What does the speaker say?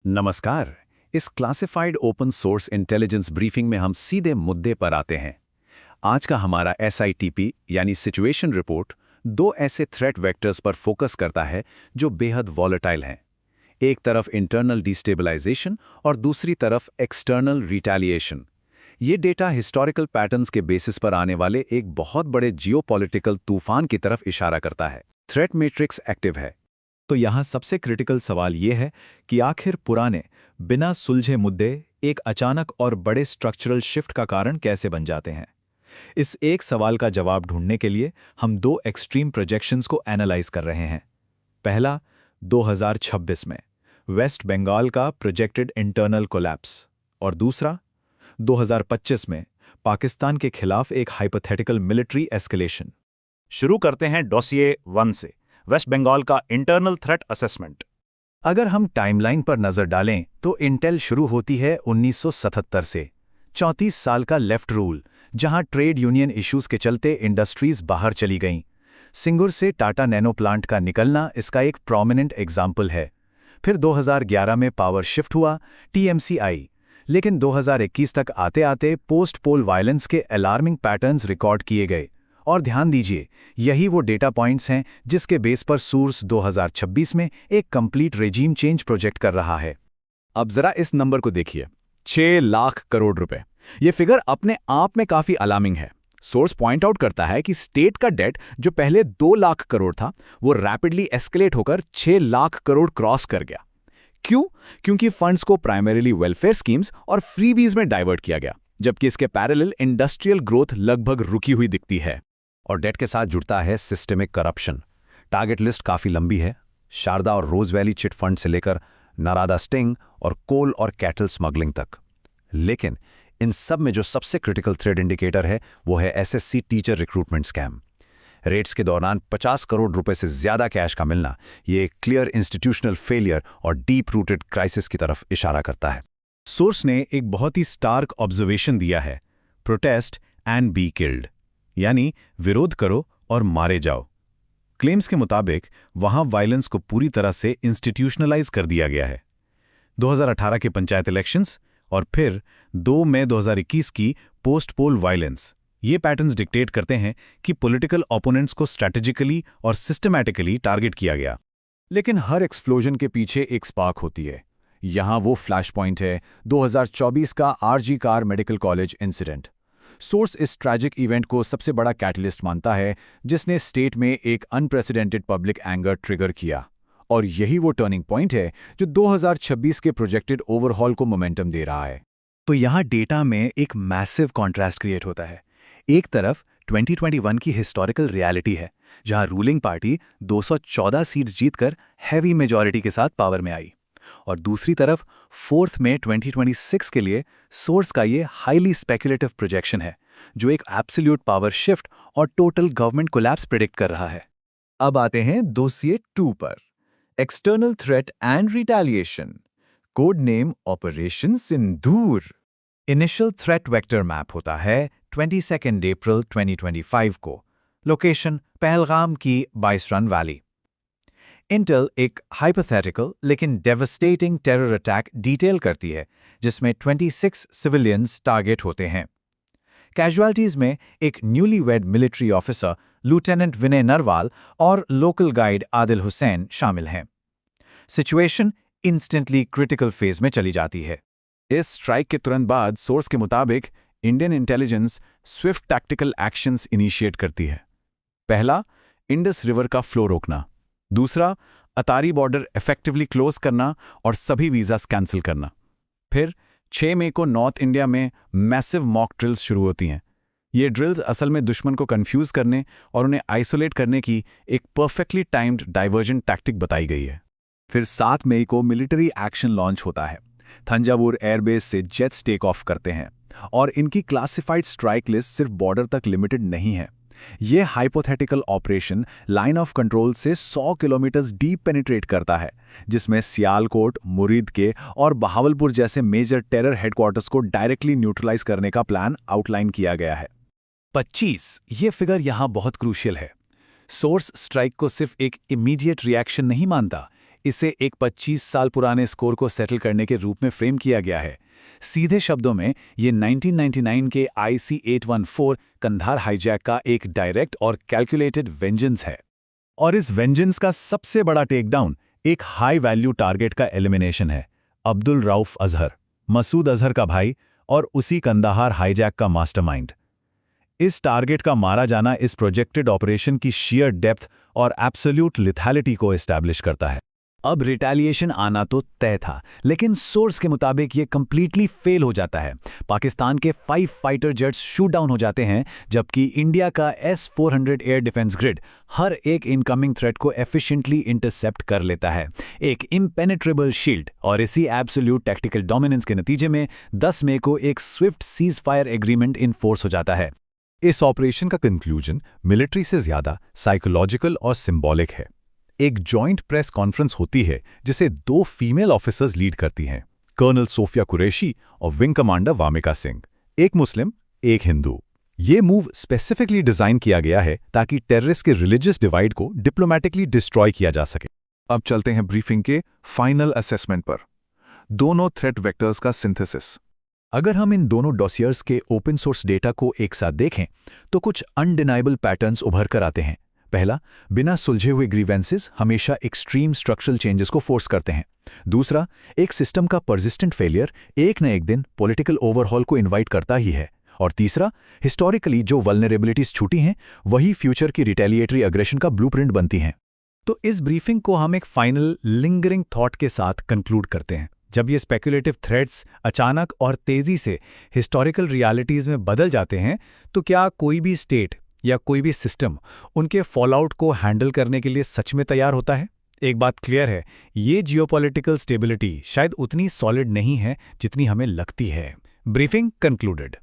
नमस्कार। इस classified open source intelligence briefing में हम सीधे मुद्दे पर आते हैं। आज का हमारा SITP यानी सिचुएशन रिपोर्ट दो ऐसे थ्रेट वेक्टर्स पर फोकस करता है जो बेहद वॉलेटाइल हैं। एक तरफ इंटरनल डिस्टेबलाइजेशन और दूसरी तरफ एक्सटर्नल रिटेलिएशन। ये डेटा हिस्टोरिकल पैटर्न्स के बेसिस पर आने वाले एक बहुत बड़े जियोपॉलिटिकल तूफान की तरफ इशारा करता है। थ्रेट मैट्रिक्स एक्टिव है। तो यहाँ सबसे क्रिटिकल सवाल ये है कि आखिर पुराने, बिना सुलझे मुद्दे एक अचानक और बड़े स्ट्रक्चरल शिफ्ट का कारण कैसे बन जाते हैं। इस एक सवाल का जवाब ढूंढने के लिए हम दो एक्सट्रीम प्रोजेक्शंस को एनालाइज कर रहे हैं। पहला, 2026 में वेस्ट बंगाल का प्रोजेक्टेड इंटरनल कोलैप्स, और दूसरा 2025 में पाकिस्तान के खिलाफ एक हाइपोथेटिकल मिलिट्री एस्केलेशन। शुरू करते हैं डॉसिए 1 से, वेस्ट बंगाल का इंटरनल थ्रेट असेसमेंट। अगर हम टाइमलाइन पर नजर डालें तो इंटेल शुरू होती है 1977 से। 34 साल का लेफ्ट रूल, जहां ट्रेड यूनियन इश्यूज के चलते इंडस्ट्रीज बाहर चली गईं। सिंगुर से टाटा नैनो प्लांट का निकलना इसका एक प्रोमिनेंट एग्जाम्पल है। फिर 2011 में पावर शिफ्ट हुआ, TMC आई, लेकिन 2021 तक आते आते पोस्ट पोल वायलेंस के अलार्मिंग पैटर्न्स रिकॉर्ड किए गए। और ध्यान दीजिए, यही वो डेटा पॉइंट्स हैं जिसके बेस पर सोर्स 2026 में एक कंप्लीट रेजीम चेंज प्रोजेक्ट कर रहा है। अब जरा इस नंबर को देखिए, 6 लाख करोड़ रुपए। ये फिगर अपने आप में काफी अलार्मिंग है। सोर्स पॉइंट आउट करता है कि स्टेट का डेट जो पहले 2 लाख करोड़ था, वो रैपिडली एस्केलेट होकर 6 लाख करोड़ क्रॉस कर गया। क्यों? क्योंकि फंड्स को प्राइमरीली वेलफेयर स्कीम्स और फ्रीबीज में डाइवर्ट किया गया, जबकि इसके पैरेलल इंडस्ट्रियल ग्रोथ लगभग रुकी हुई दिखती है। और डेट के साथ जुड़ता है सिस्टेमिक करप्शन। टारगेट लिस्ट काफी लंबी है, शारदा और रोज वैली चिट फंड से लेकर नारादा स्टिंग और कोल और कैटल स्मगलिंग तक। लेकिन इन सब में जो सबसे क्रिटिकल थ्रेड इंडिकेटर है वो है SSC teacher recruitment scam. Rates के दौरान 50 करोड़ रुपए से ज्यादा कैश का मिलना, ये एक क्लियर इंस्टीट्यूशनल फेलियर और डीप रूटेड क्राइसिस की तरफ इशारा करता है। सोर्स ने एक बहुत ही स्टार्क ऑब्जर्वेशन दिया है, प्रोटेस्ट एंड बी किल्ड, यानी विरोध करो और मारे जाओ। क्लेम्स के मुताबिक वहां वायलेंस को पूरी तरह से इंस्टीट्यूशनलाइज कर दिया गया है। 2018 के पंचायत इलेक्शंस और फिर 2 मई 2021 की पोस्ट पोल वायलेंस, ये पैटर्न्स डिक्टेट करते हैं कि पॉलिटिकल ओपोनेंट्स को स्ट्रैटेजिकली और सिस्टमैटिकली टारगेट किया गया। लेकिन हर एक्सप्लोजन के पीछे एक स्पार्क होती है। यहां वो फ्लैश पॉइंट है 2024 का RG car medical college incident. Source इस ट्रैजिक इवेंट को सबसे बड़ा कैटलिस्ट मानता है जिसने स्टेट में एक अनप्रेसिडेंटेड पब्लिक एंगर ट्रिगर किया। और यही वो टर्निंग पॉइंट है जो 2026 के प्रोजेक्टेड ओवरहॉल को मोमेंटम दे रहा है। तो यहाँ डेटा में एक मैसिव कॉन्ट्रास्ट क्रिएट होता है। एक तरफ 2021 की हिस्टोरिकल रियलिटी है, जहां रूलिंग पार्टी 214 सीट्स जीतकर हैवी मेजॉरिटी के साथ पावर में आई, और दूसरी तरफ 4 मई 2026 के लिए सोर्स का ये हाईली स्पेकुलेटिव प्रोजेक्शन है, जो एक एब्सोल्यूट पावर शिफ्ट और टोटल गवर्नमेंट कोलैप्स प्रेडिक्ट कर रहा है। अब आते हैं डोसिए 2 पर, external threat and retaliation, code name operation Sindoor. Initial threat vector map होता है 22 अप्रैल 2025 को, लोकेशन पहलगाम की बाइसरन वैली। इंटेल एक हाइपोथेटिकल लेकिन डेवस्टेटिंग टेरर अटैक डिटेल करती है जिसमें 26 सिविलियंस टारगेट होते हैं। कैजुअलिटीज में एक newly wed military officer lieutenant Vinay Narwal और लोकल गाइड आदिल हुसैन शामिल हैं। सिचुएशन इंस्टेंटली क्रिटिकल फेज में चली जाती है। इस स्ट्राइक के तुरंत बाद सोर्स के मुताबिक Indian intelligence Swift tactical actions initiate करती है। पहला, इंडस रिवर का फ्लो रोकना। दूसरा, अतारी बॉर्डर इफेक्टिवली क्लोज करना और सभी वीज़ास कैंसिल करना। फिर 6 मई को नॉर्थ इंडिया में मैसिव मॉक ड्रिल्स शुरू होती हैं। ये ड्रिल्स असल में दुश्मन को कंफ्यूज करने और उन्हें आइसोलेट करने की एक परफेक्टली टाइम्ड डाइवर्जन टैक्टिक बताई गई है। फिर 7 मई को मिलिट्री एक्शन लॉन्च होता है। थंजावुर एयरबेस से जेट्स टेक ऑफ करते हैं, और इनकी क्लासिफाइड स्ट्राइक लिस्ट सिर्फ बॉर्डर तक लिमिटेड नहीं है। ये hypothetical operation line of control से 100 किलोमीटर डीप पेनिट्रेट करता है, जिसमें सियालकोट, मुरीदके और बहावलपुर जैसे मेजर टेरर हेडक्वार्टर्स को डायरेक्टली न्यूट्रलाइज करने का प्लान आउटलाइन किया गया है। 25, ये फिगर यहाँ बहुत क्रूशियल है। सोर्स स्ट्राइक को सिर्फ एक इमीडिएट रिएक्शन नहीं मानता, इसे एक 25 साल पुराने स्कोर को सेटल करने के रूप में फ्रेम किया गया है। सीधे शब्दों में ये 1999 के IC-814 कंधार हाईजैक का एक डायरेक्ट और कैलकुलेटेड वेंजेंस है। और इस वेंजेंस का सबसे बड़ा टेकडाउन एक हाई वैल्यू टारगेट का एलिमिनेशन है। अब्दुल रऊफ अजहर, मसूद अजहर का भाई और उसी कंदाहार हाईजैक का मास्टरमाइंड। इस टारगेट का मारा जाना इस प्रोजेक्टेड ऑपरेशन की शेयर डेप्थ और एब्सोल्यूट लिथैलिटी को एस्टैब्लिश करता है। अब रिटेलिएशन आना तो तय था, लेकिन सोर्स के मुताबिक ये कंप्लीटली फेल हो जाता है। पाकिस्तान के 5 फाइटर जेट्स शूट डाउन हो जाते हैं, जबकि इंडिया का S-400 एयर डिफेंस ग्रिड हर एक इनकमिंग थ्रेट को एफिशिएंटली इंटरसेप्ट कर लेता है, एक इम्पेनेट्रेबल शील्ड। और इसी एब्सोल्यूट टैक्टिकल डोमिनेंस के नतीजे में 10 मई को एक Swift cease fire agreement enforce हो जाता है। इस ऑपरेशन का कंक्लूजन मिलिट्री से ज्यादा साइकोलॉजिकल और सिंबॉलिक है। एक जॉइंट प्रेस कॉन्फ्रेंस होती है जिसे 2 फीमेल ऑफिसर्स लीड करती हैं, कर्नल सोफिया कुरैशी और विंग कमांडर वामिका सिंह, एक मुस्लिम एक हिंदू। ये मूव स्पेसिफिकली डिजाइन किया गया है ताकि टेररिस्ट के रिलीजियस डिवाइड को डिप्लोमैटिकली डिस्ट्रॉय किया जा सके। अब चलते हैं ब्रीफिंग के फाइनल असेसमेंट पर। दोनों थ्रेट वेक्टर्स का सिंथेसिस। अगर हम इन दोनों डॉसियर्स के ओपन सोर्स डेटा को एक साथ देखें तो कुछ अनडिनाइबल पैटर्न्स उभर कर आते हैं। पहला, बिना सुलझे हुए ग्रीवेंसेस हमेशा एक्सट्रीम स्ट्रक्चरल चेंजेस को फोर्स करते हैं। दूसरा, एक सिस्टम का परसिस्टेंट फेलियर एक न एक दिन पॉलिटिकल ओवरहॉल को इनवाइट करता ही है। और तीसरा, हिस्टोरिकली जो वल्नरेबिलिटीज छूटी हैं वही फ्यूचर की रिटेलिएटरी अग्रेशन का ब्लूप्रिंट बनती हैं। तो इस ब्रीफिंग को हम एक फाइनल लिंगरिंग थॉट के साथ कंक्लूड करते हैं। जब ये स्पेकुलेटिव थ्रेड्स अचानक और तेजी से हिस्टोरिकल रियलिटीज में बदल जाते हैं, तो क्या कोई भी स्टेट या कोई भी सिस्टम उनके फॉलआउट को हैंडल करने के लिए सच में तैयार होता है? एक बात क्लियर है, ये जियोपॉलिटिकल स्टेबिलिटी शायद उतनी सॉलिड नहीं है जितनी हमें लगती है। Briefing concluded.